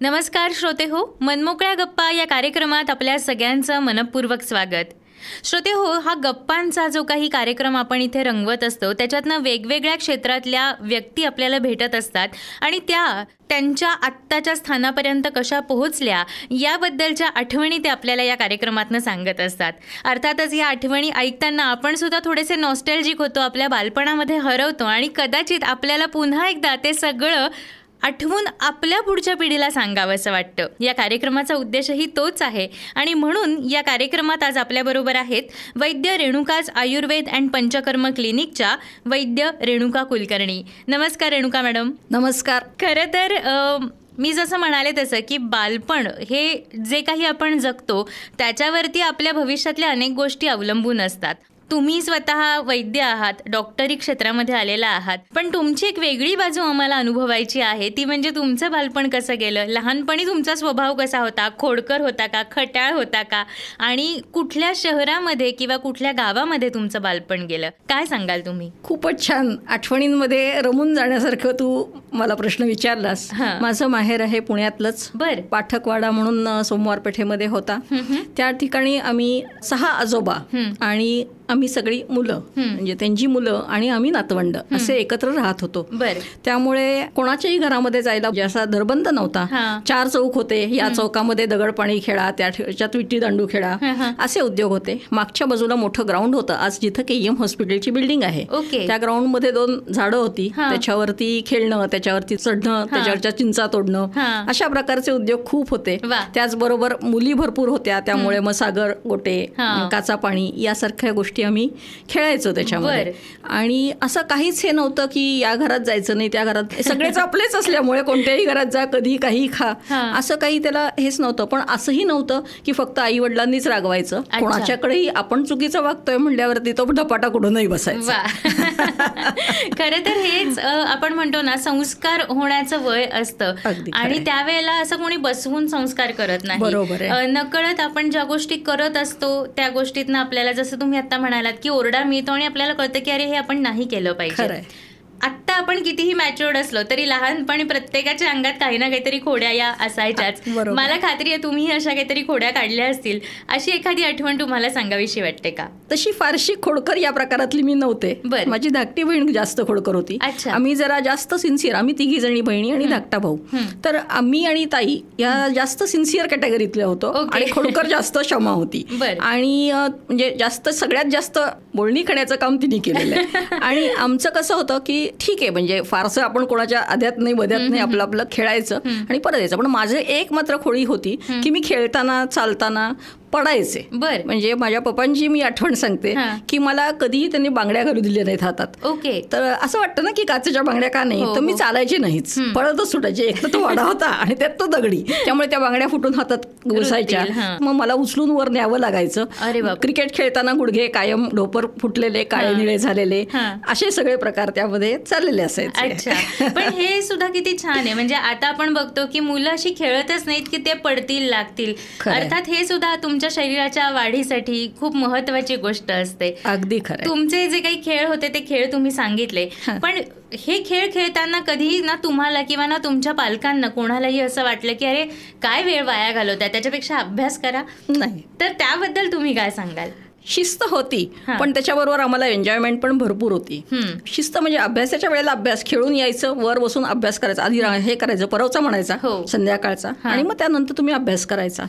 नमस्कार श्रोते हो, मनमोकळ्या गप्पा या कार्यक्रमात आपल्या सगळ्यांचं मनपूर्वक स्वागत. श्रोते हो, हा गप्पांचा जो काही कार्यक्रम आपण इथे रंगवत असतो त्याच्यातनं वेगवेगळ्या क्षेत्रातल्या व्यक्ती आपल्याला भेटत असतात आणि त्यांच्या आत्ताच्या स्थानापर्यंत कशा पोहोचल्या याबद्दलच्या आठवणी ते आपल्याला या कार्यक्रमातनं सांगत असतात. अर्थातच या आठवणी ऐकताना आपण सुद्धा थोडेसे नॉस्टॅल्जिक होतो, आपल्या बालपणामध्ये हरवतो आणि कदाचित आपल्याला पुन्हा एकदा ते सगळं आठवून आपल्या पुढच्या पिढीला सांगावं असं वाटतं. या कार्यक्रमाचा उद्देशही तोच आहे आणि म्हणून या कार्यक्रमात आज आपल्याबरोबर आहेत वैद्य रेणुकाज आयुर्वेद अँड पंचकर्म क्लिनिकच्या वैद्य रेणुका कुलकर्णी. नमस्कार रेणुका मॅडम. नमस्कार. खरं तर मी जसं म्हणाले तसं की बालपण हे जे काही आपण जगतो त्याच्यावरती आपल्या भविष्यातल्या अनेक गोष्टी अवलंबून असतात. तुम्ही स्वतः वैद्य आहात, डॉक्टरी क्षेत्रामध्ये आलेला आहात, पण तुमची एक वेगळी बाजू आम्हाला अनुभवायची आहे, ती म्हणजे तुमचं बालपण कसं गेलं. लहानपणी तुमचा स्वभाव कसा होता, खोडकर होता का, खट्याळ होता का, आणि कुठल्या शहरामध्ये किंवा कुठल्या गावामध्ये तुमचं बालपण गेलं, काय सांगाल तुम्ही? खूपच छान, आठवणींमध्ये रमून जाण्यासारखं तू मला प्रश्न विचारलास. माझं माहेर आहे पुण्यातलंच. बर. पाठकवाडा म्हणून सोमवार पेठेमध्ये होता. त्या ठिकाणी आम्ही 6 आजोबा आणि आम्ही सगळी मुलं, म्हणजे त्यांची मुलं आणि आम्ही नातवंड असे एकत्र राहत होतो. त्यामुळे कोणाच्याही घरामध्ये जायला जसा धरबंद नव्हता. 4 चौक होते, या चौकामध्ये दगडपाणी खेळा, त्याच्यात विट्टी दांडू खेळा, असे उद्योग होते. मागच्या बाजूला मोठं ग्राउंड होतं, आज जिथं KEM हॉस्पिटलची बिल्डिंग आहे. त्या ग्राउंडमध्ये 2 झाडं होती, त्याच्यावरती खेळणं, त्याच्यावरती चढणं, त्याच्यावरच्या चिंचा तोडणं, अशा प्रकारचे उद्योग खूप होते. त्याचबरोबर मुली भरपूर होत्या, त्यामुळे मसागर, गोटे, काचा पाणी यासारख्या गोष्टी आम्ही खेळायचो त्याच्यामध्ये. आणि असं काहीच हे नव्हतं की या घरात जायचं नाही, त्या घरात, सगळेच आपलेच असल्यामुळे कोणत्याही घरात जा, कधी काही खा, असं काही त्याला हेच नव्हतं. पण असंही नव्हतं की फक्त आई वडिलांनीच रागवायचं, कोणाच्याकडेही आपण चुकीचं वागतोय म्हणल्यावरती तो धपाटा कुठूनही बसायचा. खरं तर हेच आपण म्हणतो ना, संस्कार होण्याचं वय असतं आणि त्यावेळेला असं कोणी बसवून संस्कार करत नाही. बरोबर. नकळत आपण ज्या गोष्टी करत असतो त्या गोष्टीतनं आपल्याला, जसं तुम्ही आता म्हणालात की ओरडा मिळतो आणि आपल्याला कळतं की अरे हे आपण नाही केलं पाहिजे. आत्ता आपण कितीही मॅच्युअर्ड असलो तरी लहानपणी प्रत्येकाच्या अंगात काही ना काहीतरी खोड्या या असायच्याच. मला खात्री आहे तुम्ही अशा काहीतरी खोड्या काढल्या असतील. अशी एखादी आठवण तुम्हाला सांगावीशी वाटते का? तशी फारशी खोडकर या प्रकारातली मी नव्हते. माझी धाकटी बहीण जास्त खोडकर होती. आम्ही जरा जास्त सिन्सिअर, आम्ही 3 जणी बहिणी आणि धाकटा भाऊ, तर आम्ही आणि ताई या जास्त सिन्सिअर कॅटेगरीतल्या होतो आणि खोडकर जास्त क्षमा होती. आणि म्हणजे जास्त, सगळ्यात जास्त बोलणी खाण्याचं काम तिने केलेलं आहे. आणि आमचं कसं होतं की ठीक आहे, म्हणजे फारसं आपण कोणाच्या आध्यात नाही बध्यात नाही, आपलं आपलं खेळायचं आणि परत यायचं. पण माझं एक मात्र खोडी होती की मी खेळताना चालताना पडायचे. म्हणजे माझ्या पप्पांची मी आठवण सांगते की मला कधीही त्यांनी बांगड्या घालू दिल्या नाहीत हातात. तर असं वाटतं ना की काचेच्या बांगड्या का नाही, तर मी चालायची नाहीच, पळतच सुटायचे. एक तर तो वाडा होता आणि त्यात तो दगडी, त्यामुळे त्या बांगड्या फुटून हातात घुसायच्या. मग मला उचलून वर न्यावं लागायचं. क्रिकेट खेळताना गुडघे कायम ढोपर फुटलेले, काळे निळे झालेले, असे सगळे प्रकार त्यामध्ये चाललेले असायचे. पण हे सुद्धा किती छान आहे, म्हणजे आता आपण बघतो की मुलं अशी खेळतच नाहीत की ते पडतील लागतील. अर्थात हे सुद्धा तुमच्या शरीराच्या वाढीसाठी खूप महत्वाची गोष्ट असते. अगदी खरं. तुमचे जे काही खेळ होते ते खेळ तुम्ही सांगितले, पण हे खेळ खेळताना कधी ना तुम्हाला किंवा ना तुमच्या पालकांना कोणालाही असं वाटलं की अरे काय वेळ वाया घालवताय, त्याच्यापेक्षा अभ्यास करा? नाही. तर त्याबद्दल तुम्ही काय सांगाल? शिस्त होती, पण त्याच्याबरोबर आम्हाला एन्जॉयमेंट पण भरपूर होती. शिस्त म्हणजे अभ्यासाच्या वेळेला अभ्यास, खेळून यायचं, वर बसून अभ्यास करायचा, आधी हे करायचं, परवचा म्हणायचा संध्याकाळचा, आणि मग त्यानंतर तुम्ही अभ्यास करायचा.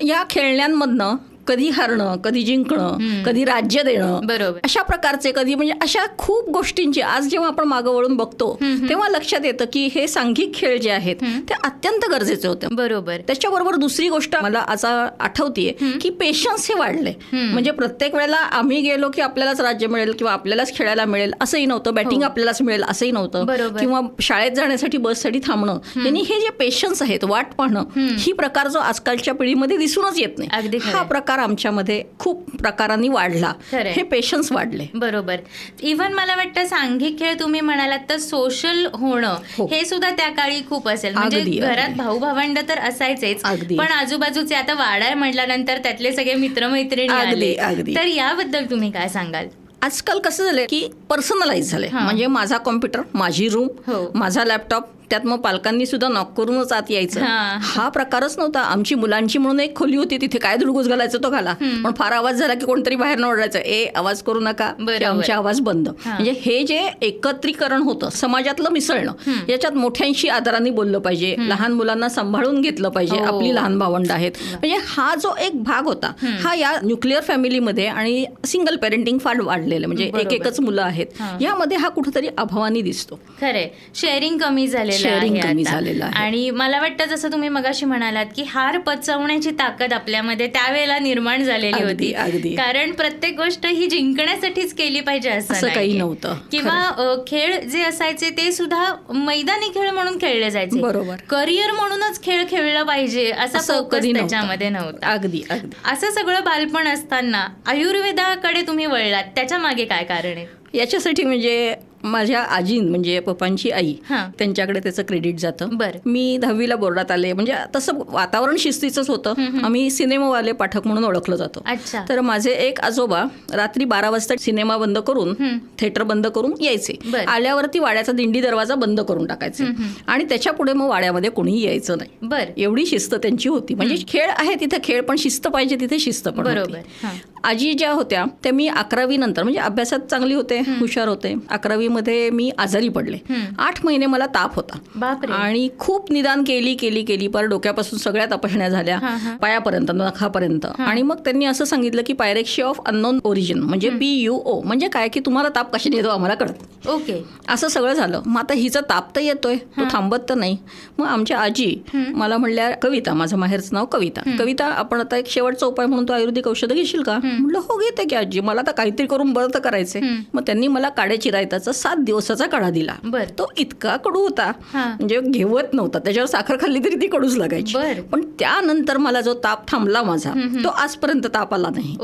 या खेळण्यांमधनं कधी हरणं, कधी जिंकणं, कधी राज्य देणं, बरोबर, अशा प्रकारचे, कधी म्हणजे अशा खूप गोष्टींची आज जेव्हा आपण मागं वळून बघतो तेव्हा लक्षात येतं की हे सांघिक खेळ जे आहेत ते अत्यंत गरजेचे होते. बरोबर. त्याच्याबरोबर दुसरी गोष्ट मला आता आठवतीये की पेशन्स हे वाढले. म्हणजे प्रत्येक वेळेला आम्ही गेलो की आपल्यालाच राज्य मिळेल किंवा आपल्यालाच खेळायला मिळेल असंही नव्हतं, बॅटिंग आपल्यालाच मिळेल असंही नव्हतं, किंवा शाळेत जाण्यासाठी बससाठी थांबणं, यांनी हे जे पेशन्स आहेत, वाट पाहणं, ही प्रकार जो आजकालच्या पिढीमध्ये दिसूनच येत नाही, हा प्रकार आमच्यामध्ये खूप प्रकारांनी वाढला. हे पेशन्स वाढले. बरोबर. इव्हन मला वाटतं सांघिक खेळ तुम्ही म्हणालात तर सोशल होणं हे सुद्धा त्या काळी खूप असेल. म्हणजे घरात भाऊ भावंड तर असायचेच, पण आजूबाजूचे, आता वाडा म्हटल्यानंतर त्यातले सगळे मित्रमैत्रिणी आले, तर याबद्दल तुम्ही काय सांगाल? आजकाल कसं झालंय की पर्सनलाइज झालंय. म्हणजे माझा कॉम्प्युटर, माझी रूम, माझा लॅपटॉप, त्यात मग पालकांनी सुद्धा नॉक करूनच आत यायचं, हा प्रकारच नव्हता. आमची मुलांची म्हणून एक खोली होती, तिथे काय धुडगूस घालायचं तो घाला, पण फार आवाज झाला की कोणतरी बाहेर न ओरडायचं, आवाज करू नका, आमचे आवाज बंद. म्हणजे हे जे एकत्रीकरण होतं, समाजातलं मिसळणं, याच्यात मोठ्यांशी आदराने बोललं पाहिजे, लहान मुलांना सांभाळून घेतलं पाहिजे, आपली लहान भावंड आहेत. म्हणजे हा जो एक भाग होता, हा या न्यूक्लिअर फॅमिलीमध्ये आणि सिंगल पेरेंटिंग फार वाढलेलं, म्हणजे एकच मुलं आहेत, यामध्ये हा कुठेतरी अभावानी दिसतो. खरे, शेअरिंग कमी झालेलं आहे. आणि मला वाटतं जसं तुम्ही मगाशी म्हणालात की हार पचवण्याची ताकद आपल्यामध्ये त्यावेळेला निर्माण झालेली होती, कारण प्रत्येक गोष्ट ही जिंकण्यासाठीच केली पाहिजे असं काही नव्हतं. किंवा खेळ जे असायचे ते सुद्धा मैदानी खेळ म्हणून खेळले जायचे, बरोबर, करिअर म्हणूनच खेळ खेळलं पाहिजे असा फोकस त्याच्यामध्ये नव्हता. अगदी असं सगळं बालपण असताना आयुर्वेदाकडे तुम्ही वळलात, त्याच्या मागे काय कारण आहे? याच्यासाठी म्हणजे माझ्या आजीन, म्हणजे पप्पांची आई, त्यांच्याकडे त्याचं क्रेडिट जातं. मी 10वीला बोर्डात आले, म्हणजे तसं वातावरण शिस्तीचंच होतं, आम्ही सिनेमावाले पाठक म्हणून ओळखलं जातो. तर माझे एक आजोबा रात्री 12 वाजता सिनेमा बंद करून, थिएटर बंद करून यायचे, आल्यावरती वाड्याचा दिंडी दरवाजा बंद करून टाकायचे आणि त्याच्या पुढे मग वाड्यामध्ये कोणीही यायचं नाही. एवढी शिस्त त्यांची होती. म्हणजे खेळ आहे तिथे खेळ, पण शिस्त पाहिजे तिथे शिस्त पण होती. आजी ज्या होत्या त्या मी 11वी नंतर, म्हणजे अभ्यासात चांगली होते, हुशार होते, 11वी मध्ये मी आजारी पडले. 8 महिने मला ताप होता आणि खूप निदान केली पर डोक्यापासून सगळ्या तपासण्या झाल्या, पायापर्यंत, नखापर्यंत. आणि मग त्यांनी असं सांगितलं की पायरेक्शिया ऑफ अननोन ओरिजिन, म्हणजे PUO, म्हणजे काय की तुम्हाला ताप कशाने येतो आम्हाला कळत. ओके, असं सगळं झालं. मग आता हिचा ताप तर येतोय, तो थांबत तर नाही. मग आमच्या आजी मला म्हणल्या, कविता, माझं माहेरचं नाव कविता, आपण आता एक शेवटचा उपाय म्हणून तो आयुर्वेदिक औषधं घेशील का? म्हटलं हो घेते की आजी, मला तर काहीतरी करून बरं तर करायचंय. मग त्यांनी मला काड्याची रायताचा 7 दिवसाचा काढा दिला. तो इतका कडू होता, म्हणजे घेवत नव्हता, त्याच्यावर साखर खाल्ली तरी ती कडूच लागायची. पण त्यानंतर मला जो ताप थांबला माझा, तो आजपर्यंत ताप आला नाही.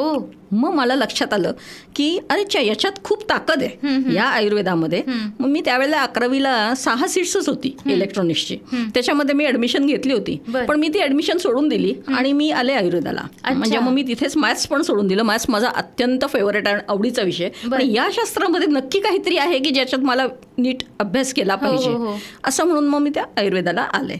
मग मला लक्षात आलं की अरे याच्यात खूप ताकद आहे या आयुर्वेदामध्ये. मग मी त्यावेळेला 11वीला 6 सीट्सच होती इलेक्ट्रॉनिक्सची, त्याच्यामध्ये मी ऍडमिशन घेतली होती, पण मी ती ऍडमिशन सोडून दिली आणि मी आले आयुर्वेदाला. म्हणजे मग मी तिथेच मॅथ्स पण सोडून दिलं. मॅथ्स माझा अत्यंत फेवरेट आणि आवडीचा विषय, पण या शास्त्रामध्ये नक्की काहीतरी आहे की ज्याच्यात मला नीट अभ्यास केला पाहिजे असं म्हणून मग मी त्या आयुर्वेदाला आले.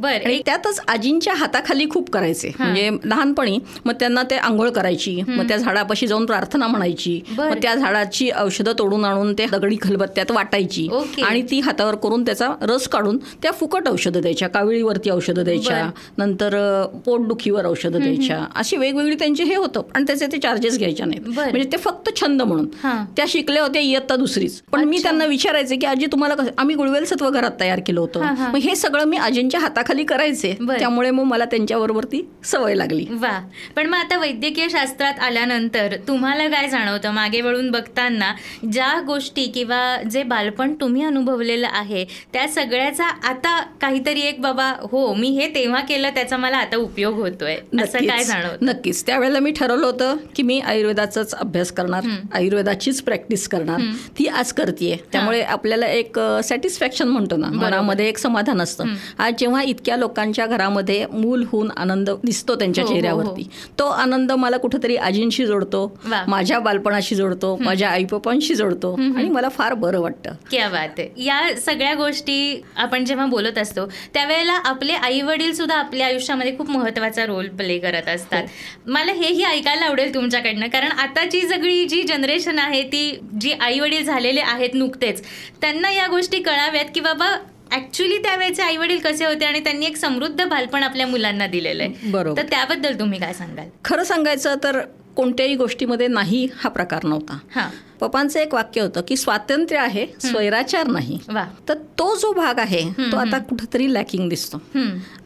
आणि त्यातच आजींच्या हाताखाली खूप करायचे. म्हणजे लहानपणी मग त्यांना ते आंघोळ करायची, मग त्या झाडापाशी जाऊन प्रार्थना म्हणायची, मग त्या झाडाची औषधं तोडून आणून ते दगडी खलबत्त्यात वाटायची आणि ती हातावर करून त्याचा रस काढून त्या फुकट औषधं द्यायच्या, काविळीवरती औषधं द्यायच्या, नंतर पोटदुखीवर औषधं द्यायच्या, अशी वेगवेगळी त्यांचे हे होतं. आणि त्याचे ते चार्जेस घ्यायच्या नाहीत, म्हणजे ते फक्त छंद म्हणून. त्या शिकल्या होत्या इयत्ता 2रीच. पण मी त्यांना विचारायचे की आजी तुम्हाला कसं, आम्ही गुळवेल सत्व घरात तयार केलं होतं, मग हे सगळं मी आजींच्या हाताखाली करायचे, त्यामुळे मग मला त्यांच्याबरोबर ती सवय लागली. वा. पण मग आता वैद्यकीय शास्त्रात आल्यानंतर तुम्हाला काय जाणवतं मागे वळून बघताना, ज्या गोष्टी किंवा जे बालपण तुम्ही अनुभवलेलं आहे त्या सगळ्याचा आता काहीतरी एक बाबा हो मी हे तेव्हा केलं त्याचा मला आता उपयोग होतोय असं काय जाणवतं? नक्कीच. त्यावेळेला मी ठरवलं होतं की मी आयुर्वेदाचाच अभ्यास करणार, आयुर्वेदाचीच प्रॅक्टिस करणार. ती आज करतेय, त्यामुळे आपल्याला एक सॅटिस्फॅक्शन म्हणतो ना, मनामध्ये एक समाधान असतं. आज जेव्हा इतक्या लोकांच्या घरामध्ये मूल होऊन आनंद दिसतो त्यांच्या चेहऱ्यावरती, तो आनंद मला कुठेतरी आजींशी जोडतो, माझ्या बालपणाशी जोडतो, माझ्या आई पप्पांशी जोडतो आणि मला फार बरं वाटतं. क्या बात आहे. या सगळ्या गोष्टी आपण जेव्हा बोलत असतो त्यावेळेला आपले आई वडील सुद्धा आपल्या आयुष्यामध्ये खूप महत्त्वाचा रोल प्ले करत असतात. मला हेही ऐकायला आवडेल तुमच्याकडनं, कारण आताची सगळी जी जनरेशन आहे ती जी आई वडील झालेले आहेत नुकतेच, त्यांना या गोष्टी कळाव्यात की बाबा ऍक्च्युली त्यावेळेचे आई वडील कसे होते आणि त्यांनी एक समृद्ध बालपण आपल्या मुलांना दिलेलं आहे. बरोबर. तर त्याबद्दल तुम्ही काय सांगाल? खरं सांगायचं तर कोणत्याही गोष्टीमध्ये नाही हा प्रकार नव्हता. पप्पांचं एक वाक्य होतं की स्वातंत्र्य आहे, स्वैराचार नाही. तर तो जो भाग आहे तो आता कुठेतरी लॅकिंग दिसतो.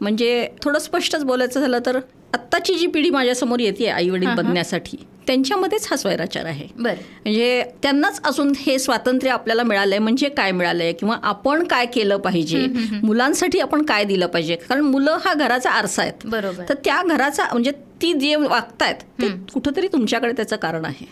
म्हणजे थोडं स्पष्टच बोलायचं झालं तर आत्ताची जी पिढी माझ्यासमोर येते आई वडील बनण्यासाठी, त्यांच्यामध्येच हा स्वैराचार आहे. म्हणजे त्यांनाच अजून हे स्वातंत्र्य आपल्याला मिळालंय म्हणजे काय मिळालंय, किंवा आपण काय केलं पाहिजे, मुलांसाठी आपण काय दिलं पाहिजे. कारण मुलं हा घराचा आरसा आहेत. तर त्या घराचा म्हणजे ती जे वागतायत ते कुठंतरी तुमच्याकडे त्याचं कारण आहे.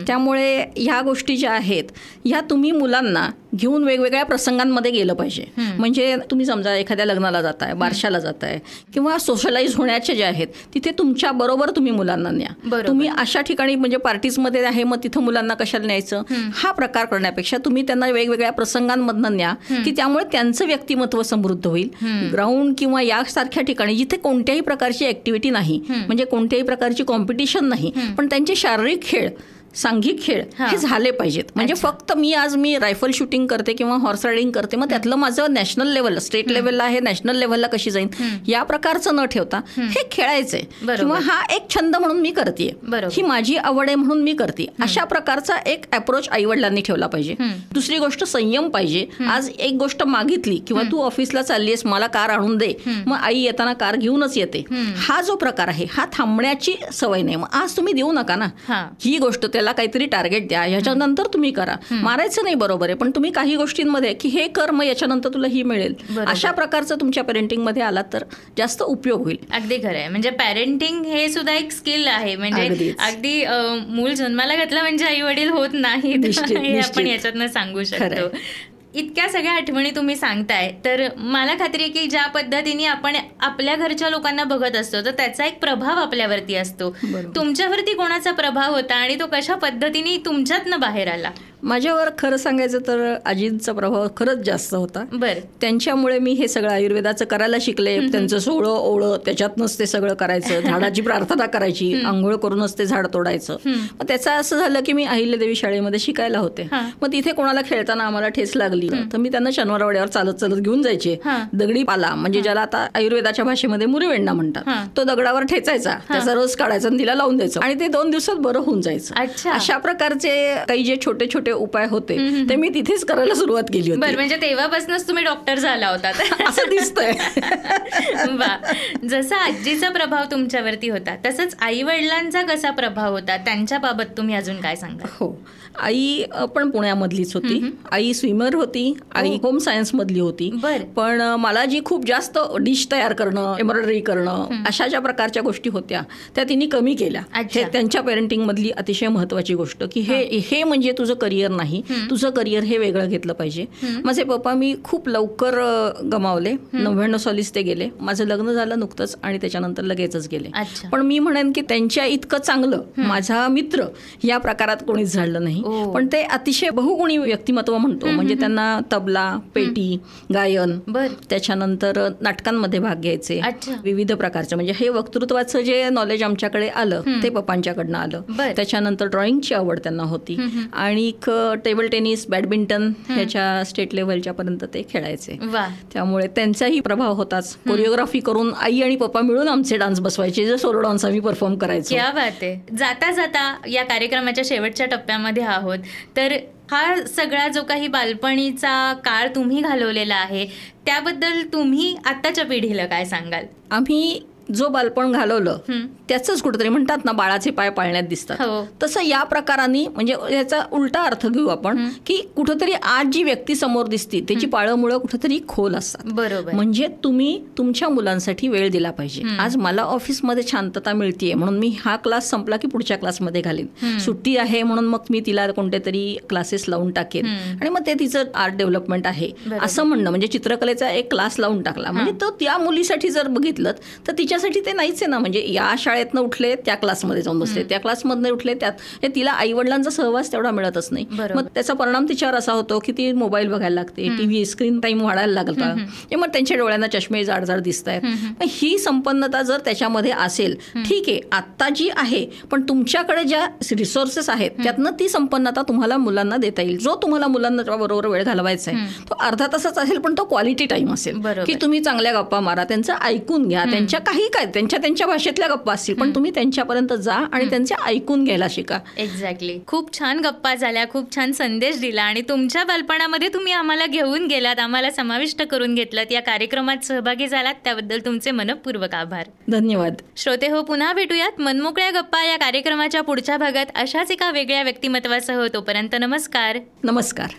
त्यामुळे ह्या गोष्टी ज्या आहेत ह्या तुम्ही मुलांना घेऊन वेगवेगळ्या प्रसंगांमध्ये गेलं पाहिजे. म्हणजे तुम्ही समजा एखाद्या लग्नाला जाताय, बारशाला जाताय किंवा सोशलाइज होण्याचे जे आहेत तिथे तुमच्या बरोबर तुम्ही मुलांना न्या. तुम्ही अशा ठिकाणी म्हणजे पार्टीजमध्ये आहे मग तिथं मुलांना कशाला न्यायचं हा प्रकार करण्यापेक्षा तुम्ही त्यांना वेगवेगळ्या प्रसंगांमधनं न्या की त्यामुळे त्यांचं व्यक्तिमत्व समृद्ध होईल. ग्राउंड किंवा यासारख्या ठिकाणी जिथे कोणत्याही प्रकारची ऍक्टिव्हिटी नाही, म्हणजे कोणत्याही प्रकारची कॉम्पिटिशन नाही, पण त्यांचे शारीरिक खेळ, सांघिक खेळ हे झाले पाहिजेत. म्हणजे फक्त मी रायफल शूटिंग करते किंवा हॉर्स रायडिंग करते मग त्यातलं माझं नॅशनल लेवलला, स्टेट लेवलला आहे, नॅशनल लेवलला कशी जाईन या प्रकारचं न ठेवता हे खेळायचंय किंवा हा एक छंद म्हणून मी करते, ही माझी आवड आहे म्हणून मी करते, अशा प्रकारचा एक अप्रोच आईवडिलांनी ठेवला पाहिजे. दुसरी गोष्ट संयम पाहिजे. आज एक गोष्ट मागितली किंवा तू ऑफिसला चाललीस मला कार आणून दे, मग आई येताना कार घेऊनच येते, हा जो प्रकार आहे हा थांबण्याची सवय नाही. मग आज तुम्ही देऊ नका ना ही गोष्ट, त्याला काहीतरी टार्गेट द्या, ह्याच्यानंतर तुम्ही करा. मारायचं नाही बरोबर आहे, पण तुम्ही काही गोष्टींमध्ये की हे कर मग याच्यानंतर तुला ही मिळेल, अशा प्रकारचं तुमच्या पेरेंटिंग मध्ये आलात तर जास्त उपयोग होईल. अगदी खरं आहे. म्हणजे पेरेंटिंग हे सुद्धा एक स्किल आहे. म्हणजे अगदी मूल जन्माला घातलं म्हणजे आई वडील होत नाहीत हे आपण याच्यातनं सांगू शकतो. इतक्या सगळ्या आठवणी तुम्ही सांगताय तर मला खात्री आहे की ज्या पद्धतीने आपण आपल्या घरच्या लोकांना बघत असतो तर त्याचा एक प्रभाव आपल्यावरती असतो. तुमच्यावरती कोणाचा प्रभाव होता आणि तो कशा पद्धतीने तुमच्यातनं बाहेर आला? माझ्यावर खरं सांगायचं तर आजींचा प्रभाव खरंच जास्त होता. त्यांच्यामुळे मी हे सगळं आयुर्वेदाचं करायला शिकले. त्यांचं सोहळं ओळं त्याच्यातनंच ते सगळं करायचं, झाडाची प्रार्थना करायची, आंघोळ करूनच ते झाड तोडायचं. मग त्याचं असं झालं की मी अहिल्यादेवी शाळेमध्ये शिकायला होते. मग तिथे कोणाला खेळताना आम्हाला ठेस लागली तर मी त्यांना शनिवारवाड्यावर चालत चालत घेऊन जायचे. दगडी पाला म्हणजे ज्याला आता आयुर्वेदाच्या भाषेमध्ये मुरीवेंडा म्हणतात, तो दगडावर ठेचायचा, त्याचा रस काढायचा आणि तिला लावून द्यायचं आणि ते 2 दिवसात बरं होऊन जायचं. अशा प्रकारचे काही जे छोटे छोटे उपाय होते ते मी तिथेच करायला सुरुवात केली होती. म्हणजे तेव्हापासूनच तुम्ही डॉक्टर झाला होता असं दिसतंय. जसा आजीचा प्रभाव तुमच्यावरती होता तसंच आई वडिलांचा कसा प्रभाव होता त्यांच्याबाबत तुम्ही अजून काय सांगा? हो, आई पण पुण्यामधलीच होती. आई स्विमर होती, आई होम सायन्स मधली होती. पण मला जी खूप जास्त डिश तयार करणं, एम्ब्रॉयडरी करणं अशा ज्या प्रकारच्या गोष्टी होत्या त्या तिने कमी केल्या. हे त्यांच्या पेरेंटिंग मधली अतिशय महत्वाची गोष्ट की हे म्हणजे तुझं करिअर नाही, तुझं करिअर हे वेगळं घेतलं पाहिजे. माझे पप्पा मी खूप लवकर गमावले. 99 सालीच ते गेले. माझं लग्न झालं नुकतंच आणि त्याच्यानंतर लगेचच गेले. पण मी म्हणेन की त्यांच्या इतकं चांगलं माझा मित्र या प्रकारात कोणीच झालं नाही. पण ते अतिशय बहुगुणी व्यक्तिमत्व म्हणतो. म्हणजे त्यांना तबला, पेटी, गायन, त्याच्यानंतर नाटकांमध्ये भाग घ्यायचे, विविध प्रकारचे. म्हणजे हे वक्तृत्वाचं जे नॉलेज आमच्याकडे आलं ते पप्पांच्याकडनं आलं. त्याच्यानंतर ड्रॉइंगची आवड त्यांना होती आणि टेबल टेनिस, बॅडमिंटन ह्याच्या स्टेट लेवलच्या पर्यंत ते खेळायचे. त्यामुळे त्यांचाही प्रभाव होताच. कोरिओग्राफी करून आई आणि पप्पा मिळून आमचे डान्स बसवायचे, जे सोलो डान्स आम्ही परफॉर्म करायचो. क्या बात आहे. जाता जाता या कार्यक्रमाच्या शेवटच्या टप्प्यामध्ये आहोत तर हा सगळा जो काही बालपणीचा काळ तुम्ही घालवलेला आहे त्याबद्दल तुम्ही आत्ताच्या पिढीला काय सांगाल? आम्ही जो बालपण घालवलं त्याचंच कुठेतरी म्हणतात ना बाळाचे पाय पाळण्यात दिसतात, तसं या प्रकाराने म्हणजे याचा उलटा अर्थ घेऊ आपण की कुठेतरी आज जी व्यक्ती समोर दिसते त्याची पाळंमुळं कुठेतरी खोल असतात. बरोबर. म्हणजे तुम्ही तुमच्या मुलांसाठी वेळ दिला पाहिजे. आज मला ऑफिसमध्ये शांतता मिळतेय म्हणून मी हा क्लास संपला की पुढच्या क्लासमध्ये घालीन. सुट्टी आहे म्हणून मग मी तिला कोणते तरी क्लासेस लावून टाकेन आणि मग ते तिचं आर्ट डेव्हलपमेंट आहे असं म्हणणं. म्हणजे चित्रकलेचा एक क्लास लावून टाकला म्हणजे तो त्या मुलीसाठी जर बघितलं तर तिच्यासाठी ते नाहीच आहे ना. म्हणजे या शाळेतनं उठले त्या क्लासमध्ये जाऊन बसले, त्या क्लासमधनं उठले त्यात तिला आई वडिलांचा सहवास तेवढा मिळतच नाही. मग त्याचा परिणाम तिच्यावर असा होतो की ती मोबाईल बघायला लागते, टीव्ही स्क्रीन टाइम वाढायला लागला, मग त्यांच्या डोळ्यांना चष्मे जाड जाड दिसत आहेत. ही संपन्नता जर त्याच्यामध्ये असेल ठीक आहे आत्ता जी आहे, पण तुमच्याकडे ज्या रिसोर्सेस आहेत त्यातनं ती संपन्नता तुम्हाला मुलांना देता येईल. जो तुम्हाला मुलांना बरोबर वेळ घालवायचा आहे तो अर्धा तासच असेल पण तो क्वालिटी टाइम असेल की तुम्ही चांगल्या गप्पा मारा, त्यांचं ऐकून घ्या, त्यांच्या काही काय त्यांच्या भाषेतल्या गप्पा असतील पण तुम्ही त्यांच्यापर्यंत जा आणि त्यांचे ऐकून घ्यायला शिका. एक्झॅक्टली. खूप छान गप्पा झाल्या, खूप छान संदेश दिला आणि तुमच्या बालपणामध्ये तुम्ही आम्हाला घेऊन गेलात, आम्हाला समाविष्ट करून घेतलात, या कार्यक्रमात सहभागी झालात त्याबद्दल तुमचे मनःपूर्वक आभार. धन्यवाद. श्रोते हो, पुन्हा भेटूयात मनमोकळ्या गप्पा या कार्यक्रमाच्या पुढच्या भागात अशाच एका वेगळ्या व्यक्तिमत्वासह. तोपर्यंत नमस्कार. नमस्कार.